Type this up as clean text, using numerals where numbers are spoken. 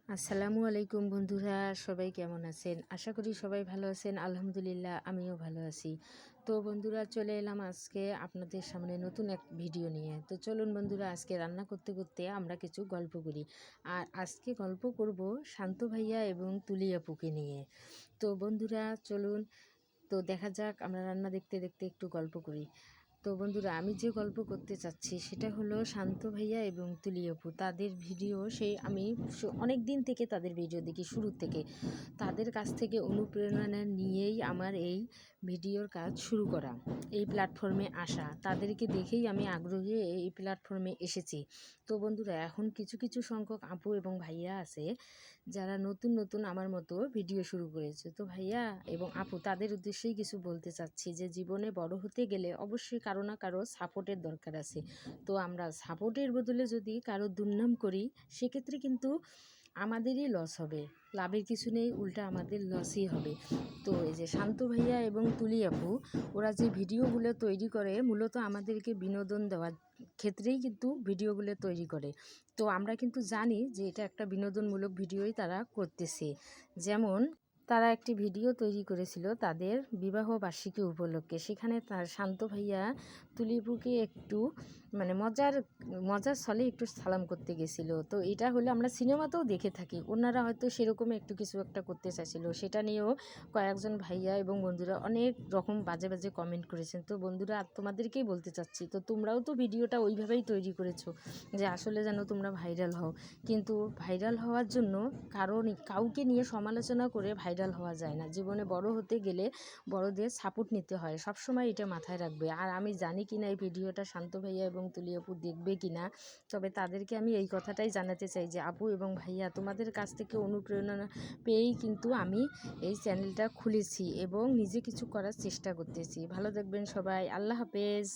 আসসালামু আলাইকুম বন্ধুরা, সবাই কেমন আছেন? আশা করি সবাই ভালো আছেন। আলহামদুলিল্লাহ, আমিও ভালো আছি। তো বন্ধুরা, চলে এলাম আজকে আপনাদের সামনে নতুন এক ভিডিও নিয়ে। তো চলুন বন্ধুরা, আজকে রান্না করতে করতে আমরা কিছু গল্প করি। আর আজকে গল্প করব শান্ত ভাইয়া এবং তুলি আপুকে নিয়ে। তো বন্ধুরা চলুন, তো দেখা যাক, আমরা রান্না দেখতে দেখতে একটু গল্প করি। তো বন্ধুরা, আমি যে গল্প করতে চাচ্ছি সেটা হলো শান্ত ভাইয়া এবং তুলি আপু। তাদের ভিডিও আমি অনেক দিন থেকে তাদের ভিডিও দেখি, শুরু থেকে। তাদের কাছ থেকে অনুপ্রেরণা নিয়েই আমার এই ভিডিওর কাজ শুরু করা, এই প্ল্যাটফর্মে আসা। তাদেরকে দেখেই আমি আগ্রহী এই প্ল্যাটফর্মে এসেছি। তো বন্ধুরা, এখন কিছু কিছু সংখ্যক আপু এবং ভাইয়া আছে যারা নতুন নতুন আমার মতো ভিডিও শুরু করেছে। তো ভাইয়া এবং আপু, তাদের উদ্দেশ্যেই কিছু বলতে চাচ্ছি যে জীবনে বড় হতে গেলে অবশ্যই কারো না কারো সাপোর্টের দরকার আছে। তো আমরা সাপোর্টের বদলে যদি কারো দুর্নাম করি, সেক্ষেত্রে কিন্তু আমাদেরই লস হবে, লাভের কিছু নেই, উল্টা আমাদের লসই হবে। তো এই যে শান্ত ভাইয়া এবং তুলি আপু, ওরা যে ভিডিওগুলো তৈরি করে মূলত আমাদেরকে বিনোদন দেওয়ার ক্ষেত্রেই কিন্তু ভিডিওগুলো তৈরি করে। তো আমরা কিন্তু জানি যে এটা একটা বিনোদনমূলক ভিডিওই তারা করতেছে। যেমন তারা একটি ভিডিও তৈরি করেছিল তাদের বিবাহ বার্ষিকী উপলক্ষে। সেখানে তার শান্ত ভাইয়া তুলিপুকে একটু মজার মজার ছলে একটু সালাম করতে গেছিলো। তো এটা হলে আমরা সিনেমাতেও দেখে থাকি, ওনারা হয়তো সেরকম একটু কিছু একটা করতে চাইছিল। সেটা নিয়েও কয়েকজন ভাইয়া এবং বন্ধুরা অনেক রকম বাজে বাজে কমেন্ট করেছেন। তো বন্ধুরা, তোমাদেরকেই বলতে চাচ্ছি, তো তোমরাও তো ভিডিওটা ওইভাবেই তৈরি করেছো যে আসলে যেন তোমরা ভাইরাল হও। কিন্তু ভাইরাল হওয়ার জন্য কাউকে নিয়ে সমালোচনা করে ভাইরাল হওয়া যায় না। জীবনে বড় হতে গেলে বড়দের সাপোর্ট নিতে হয়, সবসময় এটা মাথায় রাখবে। আর আমি জানি কিনা এই ভিডিওটা শান্ত ভাইয়া এবং তুলি আপু দেখবে কিনা, তবে তাদেরকে আমি এই কথাটাই জানাতে চাই যে আপু এবং ভাইয়া, তোমাদের কাছ থেকে অনুপ্রেরণা পেয়েই কিন্তু আমি এই চ্যানেলটা খুলেছি এবং নিজে কিছু করার চেষ্টা করতেছি। ভালো থাকবেন সবাই, আল্লাহ হাফেজ।